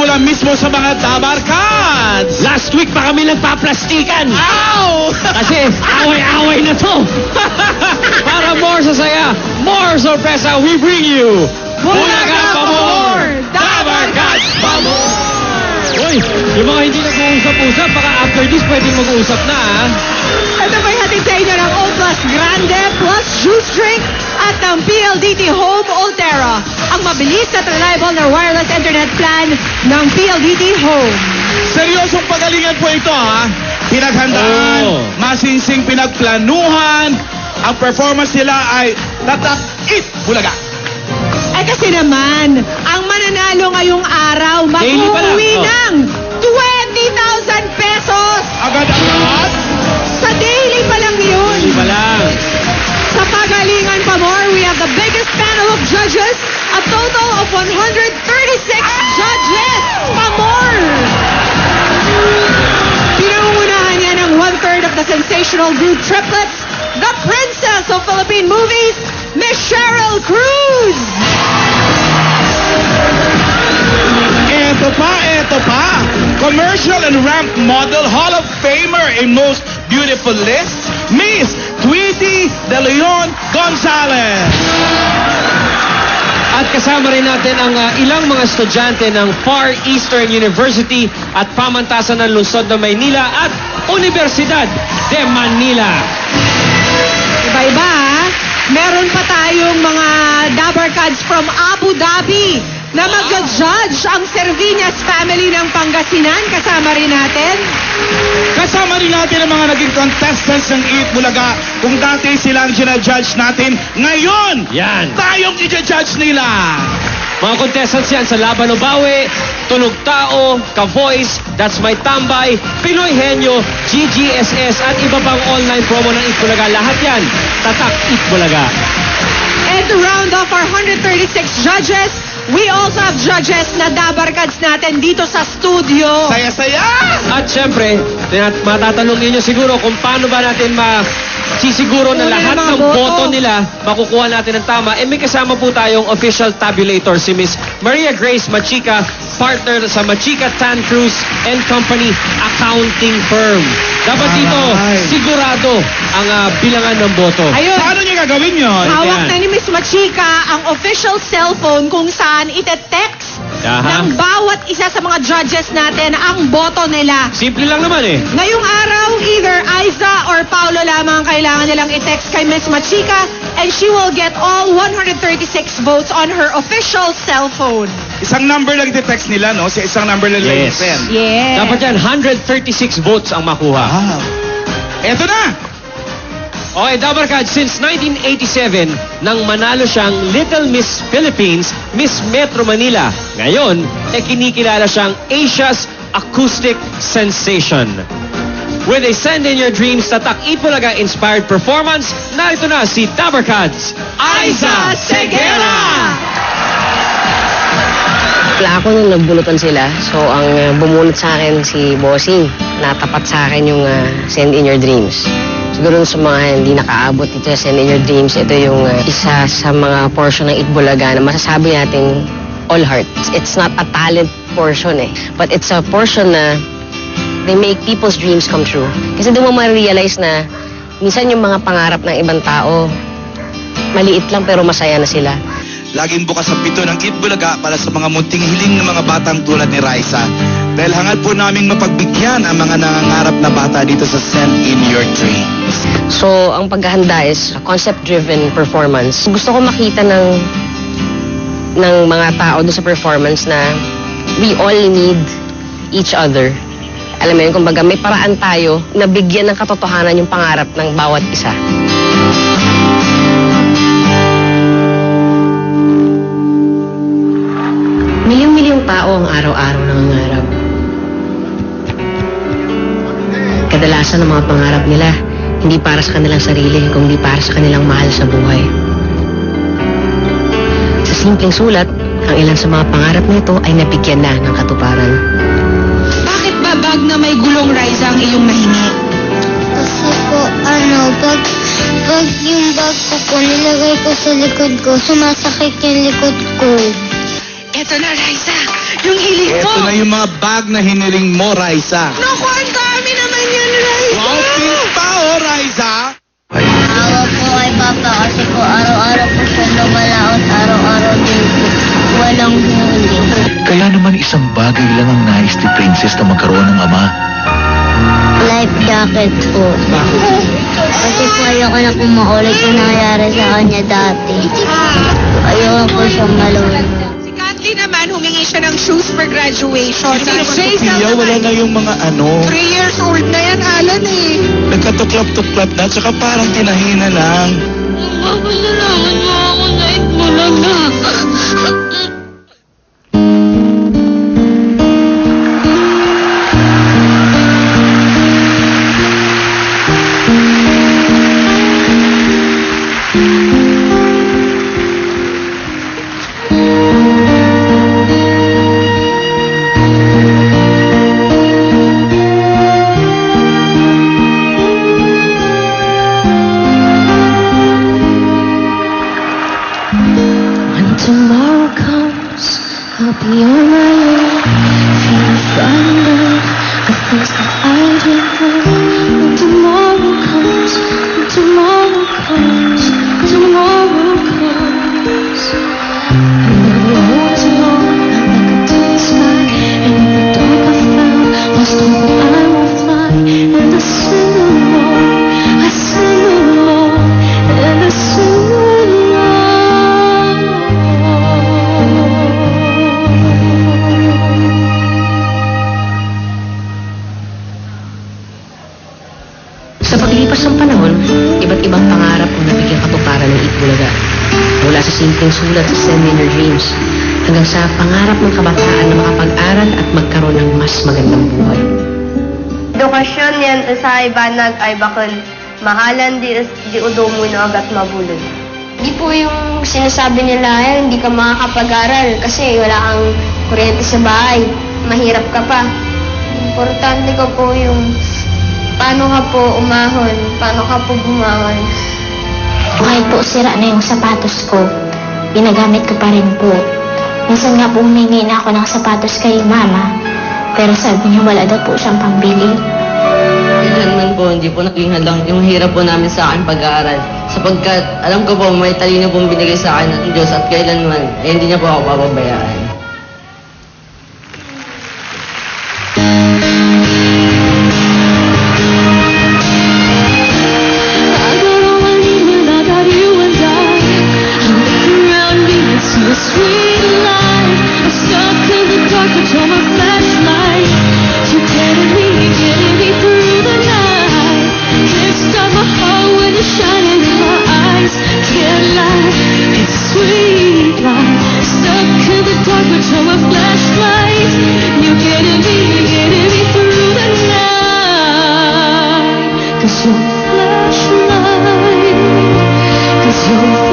mula mismo sa mga Dabarkads. Last week pa kami nagpaplastikan. Ow! Kasi away-away na to. Para more sa saya, more sorpresa, we bring you Bulaga Pamor! Dabarkads Pamor! Uy, yung mga hindi nag-uusap-usap, baka after this pwedeng mag-uusap na, ha? Ito ba'y hatid sa inyo ng O Plus Grande Plus Juice Drink at ng PLDT Home Ultera, ang mabilis at reliable na wireless internet plan ng PLDT Home. Seryosong pagalingan po ito, ha? Pinaghandaan, Oo. masinsing pinagplanuhan. Ang performance nila ay Tatak It Bulaga. Kasi naman, ang mananalo ngayong araw, Daily pa lang, mag-uwi oh. ng 20,000 pesos! Agad-agad. Sa daily pa lang yun! Hindi pa lang. Sa Pagalingan Pamor, we have the biggest panel of judges, a total of 136 judges! Pamor! Pinangungunahan niya ng one-third of the sensational group triplets, the princess of Philippine movies, Miss Cheryl Cruz! Ito pa. Commercial and ramp model, Hall of Famer in Most Beautiful List, Miss Tweety De Leon Gonzalez. At kasama rin natin ang ilang mga estudyante ng Far Eastern University at pamantasan ng Lungsod ng Maynila at Universidad de Manila. Iba-iba, ha? Meron pa tayong mga Dabarkads from Abu Dhabi na mag-judge ang Servinas family ng Pangasinan. Kasama rin natin. Kasama rin natin ang mga naging contestants ng Eat Bulaga. Kung dati sila ang ginajudge natin, ngayon, Yan. tayong i-judge nila. Mga contestants yan sa Laban o Bawi, Tunog Tao, Ka-Voice, That's My Tambay, Pinoy Henyo, GGSS at iba pang online promo ng Itbulaga. Lahat yan, Tatak Itbulaga. And to round off our 136 judges, we also have judges na Dabarkads natin dito sa studio. Saya-saya! At syempre, matatanong ninyo siguro kung paano ba natin sisiguro na Kunin lahat ang mga ng boto nila makukuha natin ng tama. May kasama po tayong official tabulator, si Miss Maria Grace Machica, partner sa Machica Tan Cruz and Company Accounting Firm. Dapat dito, Alright. sigurado ang bilangan ng boto. Ayun, Paano niya gagawin yun? hawak Ayan. na ni Miss Machika ang official cellphone kung saan ite-text Aha. ng bawat isa sa mga judges natin ang boto nila. Simple lang naman eh. Ngayong araw, either Aiza or Paulo lamang ang kailangan nilang i-text kay Miss Machika and she will get all 136 votes on her official cellphone. Isang number lang iti-text nila, no? Sa isang number lang Yes. i-send. Yeah. Dapat yan, 136 votes ang makuha. Wow. Eto na! Okay, Dabarkad, since 1987, nang manalo siyang Little Miss Philippines, Miss Metro Manila. Ngayon, kinikilala siyang Asia's Acoustic Sensation. With a Send in Your Dreams Tatak Itbulaga inspired performance, narito na si Dabarkad's Aiza Segera! Wala ako nung nagbulutan sila. So, ang bumunot sa akin si Bossing. Natapat sa akin yung Send in Your Dreams. Siguro sa mga hindi nakaabot dito sa Send in Your Dreams, ito yung isa sa mga portion ng Itbulaga na masasabi natin all heart. It's not a talent portion but it's a portion na they make people's dreams come true. Kasi doon mo ma-realize na minsan yung mga pangarap ng ibang tao, maliit lang pero masaya na sila. Laging bukas ang pito ng Eat Bulaga para sa mga munting hiling ng mga batang tulad ni Raisa. Dahil hangad po naming mapagbigyan ang mga nangangarap na bata dito sa Send in Your Dreams. So, ang paghahanda is a concept-driven performance. Gusto ko makita ng mga tao doon sa performance na we all need each other. Alam mo yun, kumbaga may paraan tayo na bigyan ng katotohanan yung pangarap ng bawat isa. Milyong-milyong tao ang araw-araw nangangarap. Kadalasan ng mga pangarap nila, hindi para sa kanilang sarili, kundi para sa kanilang mahal sa buhay. Sa simpleng sulat, ang ilan sa mga pangarap nito ay nabigyan na ng katuparan. Bakit ba bag na may gulong, Raisa, ang iyong nahingi? Kasi po, pag yung bag ko nilagay ko sa likod ko, sumasakit yung likod ko. Eto na, Raisa. Yung hiling mo. Ito na yung mga bag na hiniling mo, Raisa. Naku, ang dami naman yan, Raisa. Wow, pink pa, oh, Raisa. Awa po kay Papa kasi po araw-araw po siya lumalaot, araw-araw din po. Walang huli. Kaya naman isang bagay lang ang nais ni Princess na magkaroon ng ama. Life jacket po. Kasi po ayoko na po maulit yung nangyari sa kanya dati. Ayoko po siyang malulog. Si Kathleen naman, humingi siya ng shoes for graduation. Si Jason Sophia, wala na yung mga 3 years old na yan, Alan eh. nagkatuklap-tuklap na, tsaka parang tinahina lang. Magpapasalamat mo ako na Itbulaga. When tomorrow comes, I'll be on my own, feeling frightened of the things that I did wrong. When tomorrow comes, when tomorrow comes, tomorrow comes. And when we hold on like a dim sky, and in the dark I found, lost hope that I will fly. And I sing along, I sing along, and I sing along. Sa paglipas ng panahon, iba't ibang pangarap ang nabigyan katuparan ng Itbulaga. Mula sa simpleng sulat sa Send in Your Dreams, hanggang sa pangarap ng kabataan na makapag-aral at magkaroon ng mas magandang buhay. Edukasyon yan sa ibanag ay bakal mahalan di udomo no agat mabulod. Di po yung sinasabi nila, hindi ka makakapag-aral kasi wala kang kuryente sa bahay. Mahirap ka pa. Importante ko po yung paano ka po umahon, paano ka po bumangon. Kahit po sira na yung sapatos ko, ginagamit ko pa rin po. Minsan nga po humingi na ako ng sapatos kay mama, pero sabi niya wala daw po siyang pambili. Kailanman po, hindi po naging hadang yung hirap po namin sa akin pag-aaral. Sapagkat alam ko po may talino pong binigay sa akin ng Diyos at kailanman, hindi niya po ako papabayaan. I got all I need when I got you and I look around me and see a sweet life. I'm stuck in the dark, but you're my flashlight. You're getting me through the night. Can't stop my heart when you're shining in my eyes. Can't lie, it's sweet life. Stuck in the dark, but you're my flashlight. You're getting me through the night. 'Cause you're flashlight, 'cause you're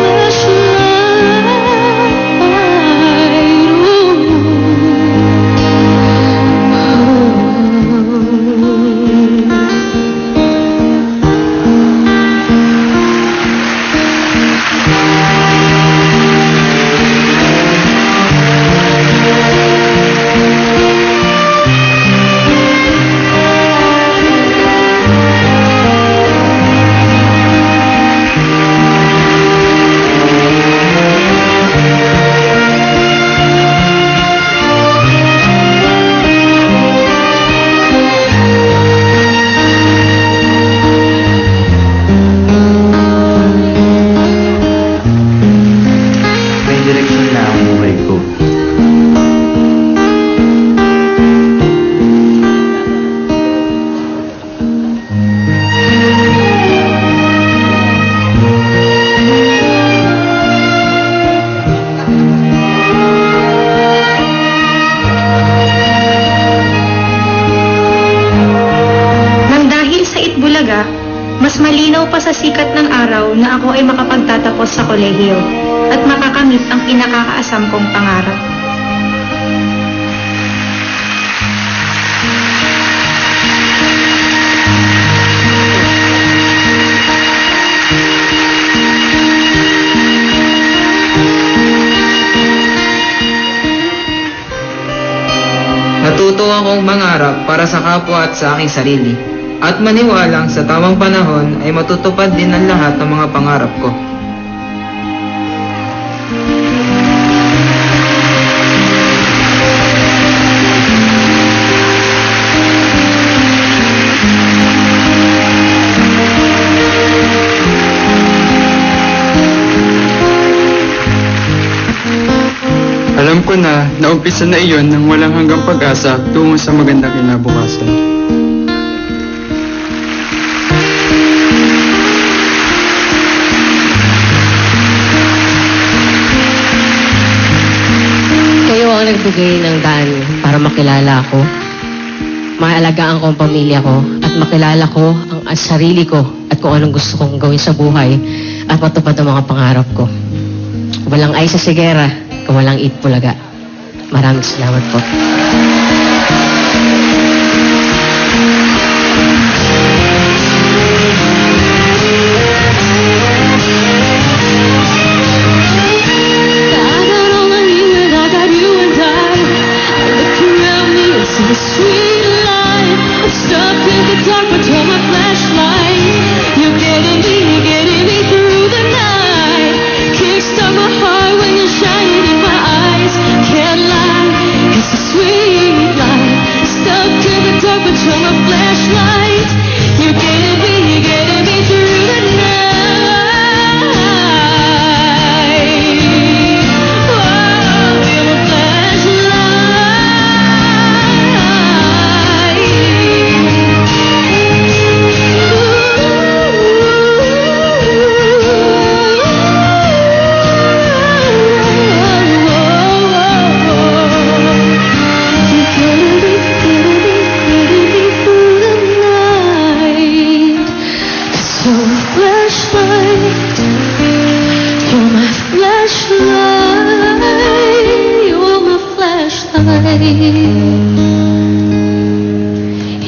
May direksyon na ang buhay ko. Nang dahil sa Itbulaga, mas malinaw pa sa sikat ng araw na ako ay makapagtatapos sa kolehiyo at makakamit ang pinakakaasam kong pangarap. Natutuwa akong mangarap para sa kapwa at sa aking sarili. At maniwalang sa tamang panahon ay matutupad din ang lahat ng mga pangarap ko. Alam ko na naumpisa na iyon ng walang hanggang pag-asa tungo sa magandang kinabukasan. Kayo ang nagbigay ng daan para makilala ako, maalagaan ko ang pamilya ko, at makilala ko ang sarili ko at kung anong gusto kong gawin sa buhay at matupad ang mga pangarap ko. Walang ay sa Sigera, walang Itbulaga. Maraming salamat po. I got all I need and I got you and I. Looking around me and see the sweet light. I'm stuck in the dark but you're my flashlight. You're getting me through the night. Kickstart my heart when you're shining in my eyes. Can't lie, it's a sweet light. Stuck in the dark but you're my flashlight. You're getting me through the night.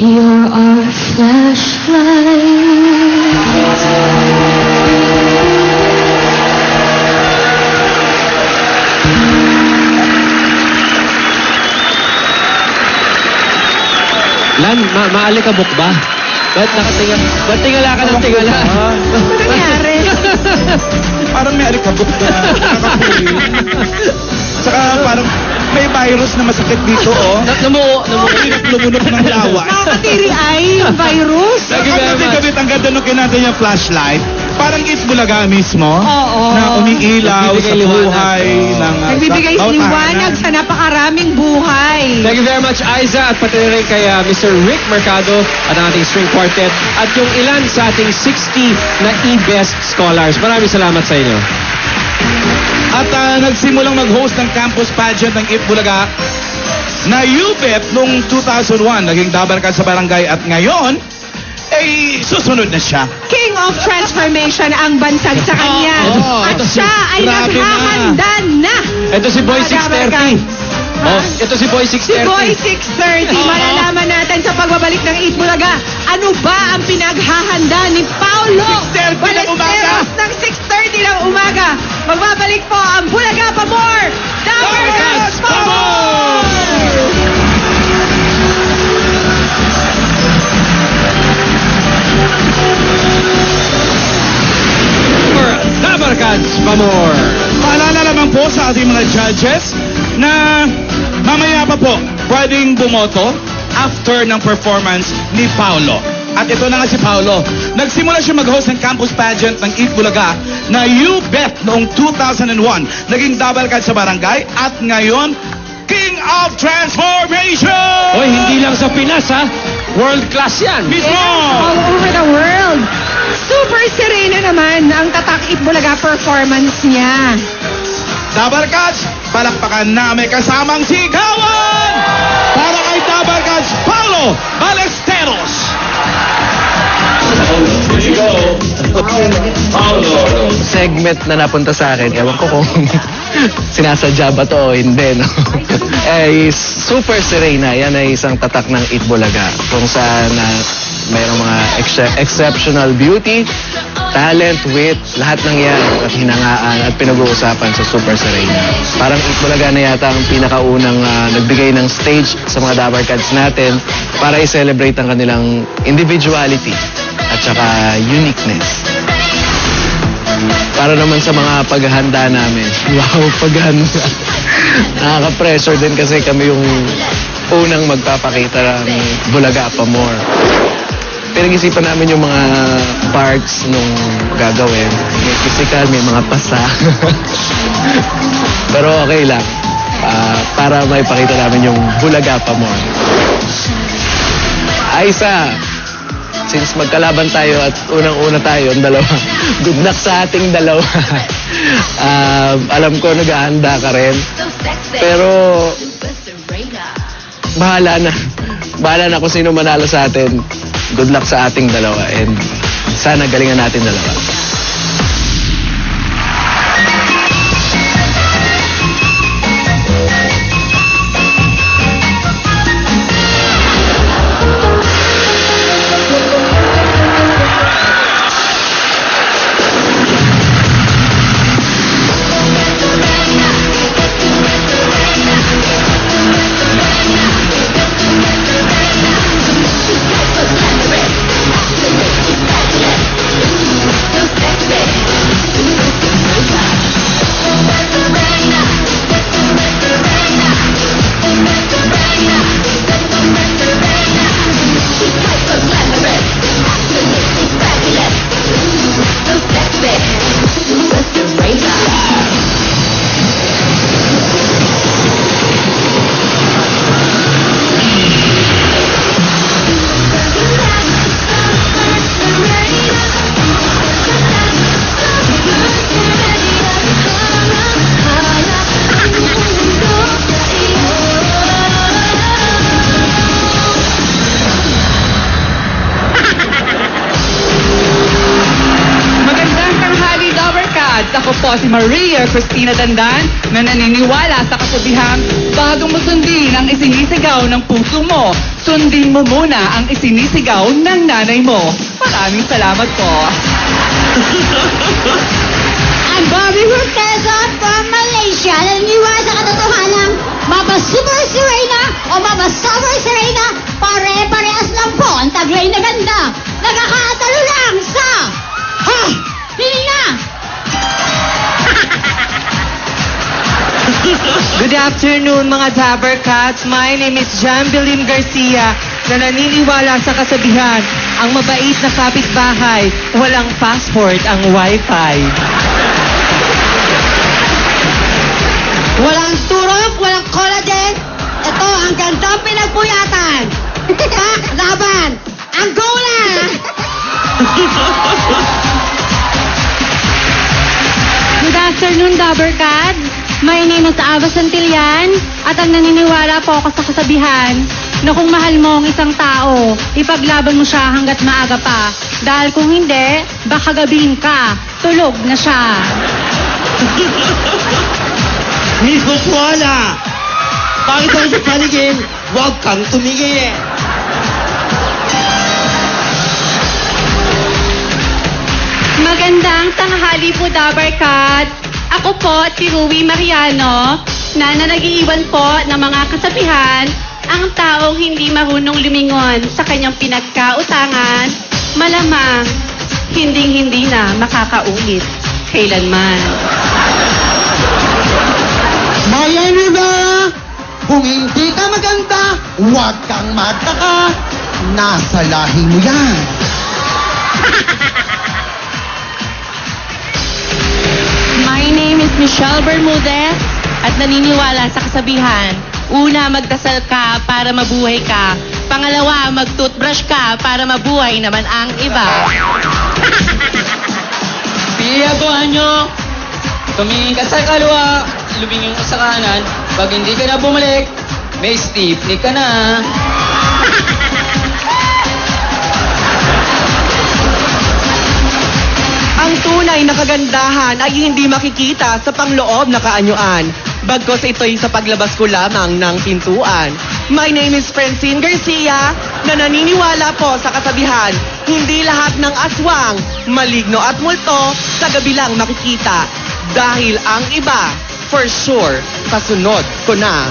You're our flashlight. Lan, maalikabok ba? Ba't tingala ka ng tingala? Ano nangyari? Parang may alikabok na nakakapuli. Saka parang may virus na masakit dito, oh. Namuo. Lumunok ng lawa. Nakakatiri ay yung virus. Thank you very much. Kabit ang ganda nung kinanta niya flashlight. Parang Itbulaga mismo. Oo. Na umiilaw sa Nagbibigay buhay ng Nagbibigay sa liwanag sa napakaraming buhay. Thank you very much, Aiza, at pati rin kay Mr. Rick Mercado at ang ating string quartet at yung ilan sa ating 60 na E-Best Scholars. Maraming salamat sa inyo. At nagsimulang mag-host ng campus pageant ng Itbulaga na UBEP noong 2001. Naging dabarkad sa barangay at ngayon, susunod na siya. King of Transformation ang bansag sa kanya. At ito siya ay grabe naghahanda na. Ito si Boy Mga dabarkad. 630. Oh, ito si Boy Si 630. Boy 630, malalaman natin sa pagbabalik ng Itbulaga, ano ba ang pinaghahanda ni Paulo 6:30 ng umaga. Balesteros ng 6:30 ng umaga. Magbabalik po ang Bulaga pa more! Dabarkads pa more! Dabarkads pa more! Paalala lamang po sa ating mga judges na mamaya pa po pwedeng bumoto after ng performance ni Paulo. At ito na nga si Paulo. Nagsimula siya mag-host ng campus pageant ng Itbulaga na UBET noong 2001. Naging dabarkad sa barangay at ngayon, King of Transformation! Hoy, hindi lang sa Pinas, ha? World class yan. Mismo! All over the world. Super serena naman ang tatak Itbulaga performance niya. Dabarkads, palakpakan na may kasamang sigawan! Para kay Dabarkads, Paulo Balesteros! Segment na napunta sa akin, ewan ko kung sinasadya ba to o hindi, no? Super Serena, yan ay isang tatak ng Itbulaga kung saan mayroong mga exceptional beauty, talent, wit, lahat ng yan at hinangaan at pinag-uusapan sa Super Serena. Parang Itbulaga na yata ang pinakaunang nagbigay ng stage sa mga Dabar Cats natin para i-celebrate ang kanilang individuality at saka uniqueness. Para naman sa mga paghahanda namin. Wow, paghahanda. Nakaka-pressure din kasi kami yung unang magpapakita ng Bulaga pa more. Pinag-isipan namin yung mga parts nung gagawin. May physical, may mga pasa. Pero okay lang. Para maipakita namin yung Bulaga pa more. Aisa, since magkalaban tayo at unang-una tayo, ang dalawa, good luck sa ating dalawa. Alam ko naghahanda ka rin. Pero, bahala na. Bahala na kung sino manalo sa atin. Good luck sa ating dalawa and sana galingan natin dalawa. Ako po si Maria Cristina Dandan na naniniwala sa kasabihang bago mo sundin ang isinisigaw ng puso mo, sundin mo muna ang isinisigaw ng nanay mo. Maraming salamat po. I'm Bobby Hurteza from Malaysia. Naniniwala sa katotohanan, Mama Super Serena o Mama Summer Serena, pare-parehas lang po ang taglay na ganda. Nagkakatalo lang sa... Ha! Hindi na! Good afternoon mga Dabber Cats. My name is Jambeline Garcia na naniniwala sa kasabihan, ang mabait na kapitbahay, walang passport ang wifi. Walang turok, walang collagen. Ito ang gandang pinagpuyatan. Laban, Angola! Good afternoon, Dabber Cats. My name is Ava Santillan at ang naniniwala po ako sa kasabihan na kung mahal mo ang isang tao, ipaglaban mo siya hanggat maaga pa. Dahil kung hindi, baka gabihin ka, tulog na siya. Miss Joshua! Bakit ang sa paligid? Huwag kang tumigil! Magandang tanghali po, Dabber Cats. Ako po, si Rui Mariano, na nag-iiwan po ng mga kasabihan, ang taong hindi marunong lumingon sa kanyang pinagkautangan, malamang hinding-hindi na makakaulit kailanman. Maya Rivera, kung hindi ka maganda, huwag kang magtaka. Nasa lahi mo yan. My name is Michelle Bermudez at naniniwala sa kasabihan, una, magdasal ka para mabuhay ka. Pangalawa, mag-toothbrush ka para mabuhay naman ang iba. Piyaguan nyo! Tumingin ka sa kaliwa, lumingin ka sa kanan. Pag hindi ka na bumalik, may stiffly ka na. Ang tunay na kagandahan ay hindi makikita sa pangloob na kaanyuan. Bagkos ito'y sa paglabas ko lamang ng pintuan. My name is Francine Garcia na naniniwala po sa kasabihan, hindi lahat ng aswang, maligno at multo sa gabi lang makikita. Dahil ang iba, for sure, kasunod ko na.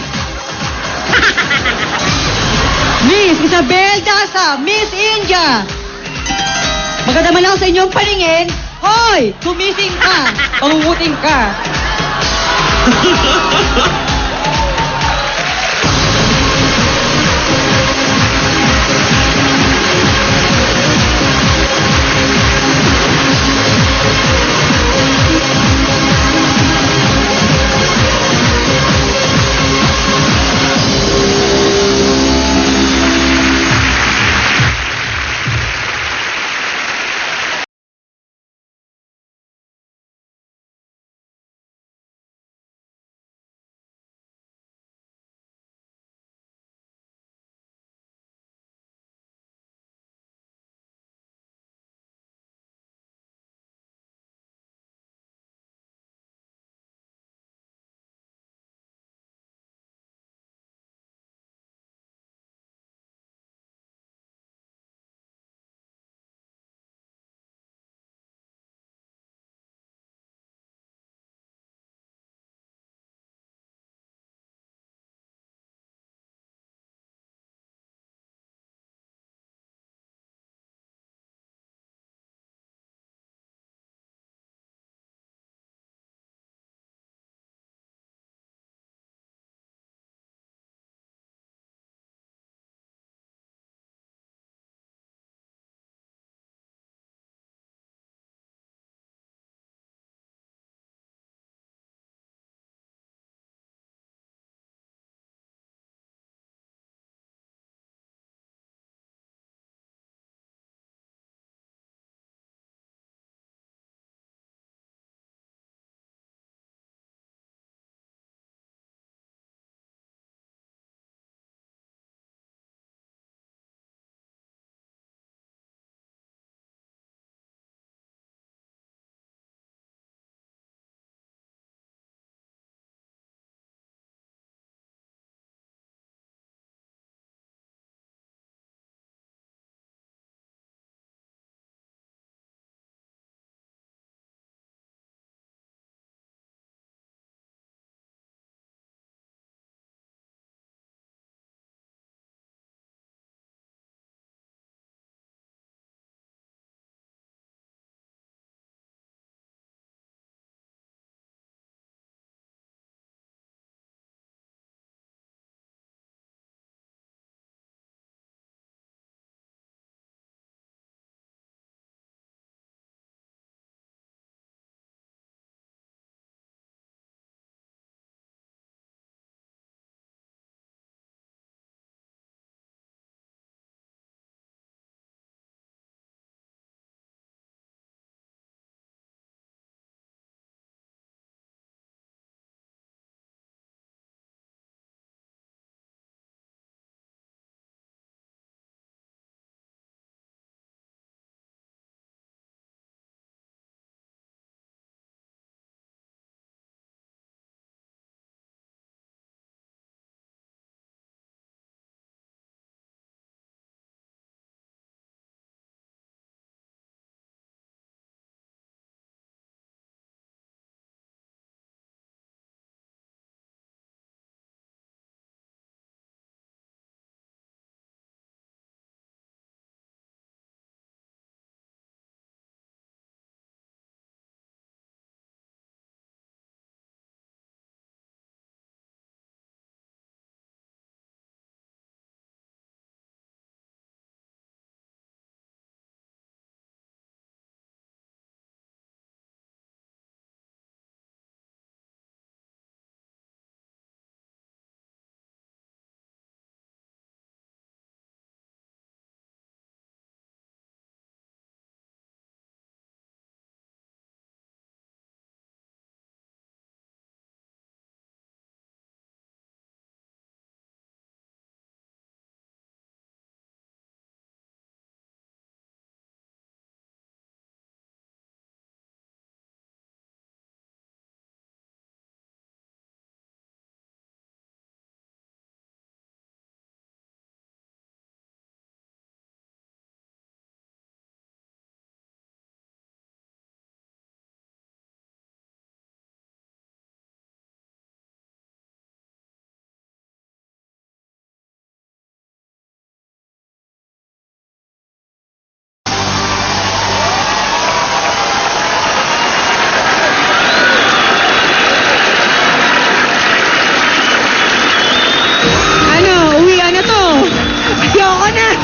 Miss Isabel Daza, Miss India. Maganda man ako sa inyong paningin. Hoy, gumising ka. Pangunguting ka.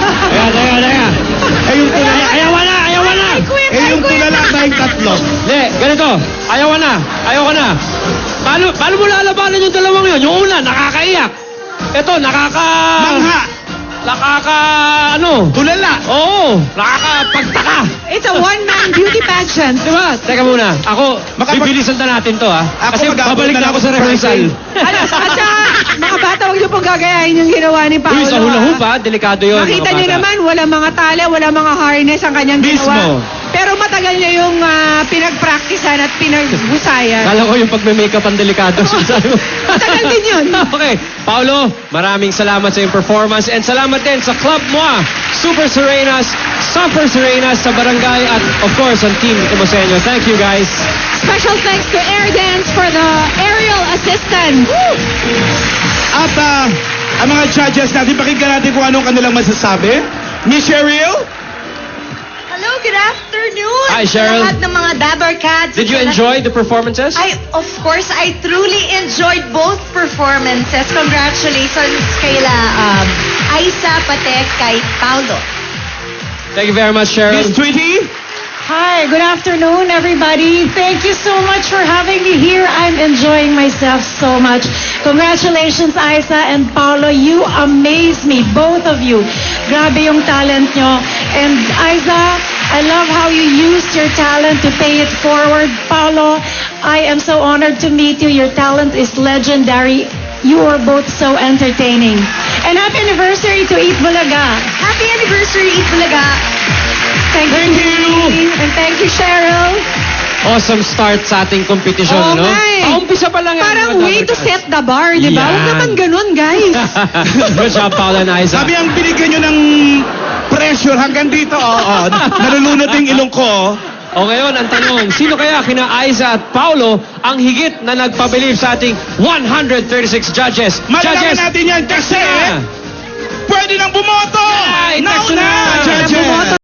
Teka. Eh, yung tulala. Ayaw na! Eh, yung tulala tayong tatlo. Hindi, ganito. Ayaw ka na. Paano mo lalabanan yung dalawang yun? Yung una, nakakaiyak. Ito, Mangha. Tulala. Oo, nakakapagtaka. It's a one-man beauty pageant. Diba? Teka muna. Ako, bibilisan na natin to, ha? Ako, Kasi mag-aabot babalik na na ako ako sa sa rehearsal. At saka, mga bata, huwag niyo pong gagayahin yung ginawa ni Paolo. Uy, sa hula hoop, ah. ha? Delikado yun. Makita mga niyo bata. naman, wala mga tali, wala mga harness ang kanyang Mismo. ginawa. Pero matagal niya yung pinagpraktisan at pinaghusayan. Kala ko yung pag-makeup ang delikado. Matagal din yun. Okay. Paolo, maraming salamat sa iyong performance and salamat din sa Club Moi, Super Serenas, Super Serenas sa barangay at of course ang team Timosenyo. Thank you guys. Special thanks to Air Dance for the aerial assistance. At ang mga judges natin, pakinggan natin kung anong kanilang masasabi. Miss Cheryl? Hello, good afternoon. Hi, Cheryl. Sa lahat ng mga Dabber Cats. Did you enjoy the performances? Of course, I truly enjoyed both performances. Congratulations kaila Aiza, pati kay Paolo. Thank you very much, Cheryl. Miss Tweety? Hi, good afternoon, everybody. Thank you so much for having me here. I'm enjoying myself so much. Congratulations, Aiza and Paolo. You amaze me, both of you. Grabe yung talent nyo. And Aiza, I love how you used your talent to pay it forward. Paolo, I am so honored to meet you. Your talent is legendary. You are both so entertaining. And happy anniversary to Eat Bulaga. Happy anniversary, Eat Bulaga. Thank you. And thank you, Cheryl. Awesome start sa ating kompetisyon, Oo no? nga eh. Paumpisa pa lang. Parang way to set the bar, di ba? Yan. Huwag naman ganun, guys. Good job, Paolo and Aiza. Sabi ang binigyan nyo ng pressure hanggang dito. Nalulunod yung ilong ko. O ngayon, ang tanong, sino kaya kina Aiza at Paolo ang higit na nagpabilib sa ating 136 judges? Malalaman natin yan kasi pwede nang bumoto! Ay, Now text na, na! judges! Bumoto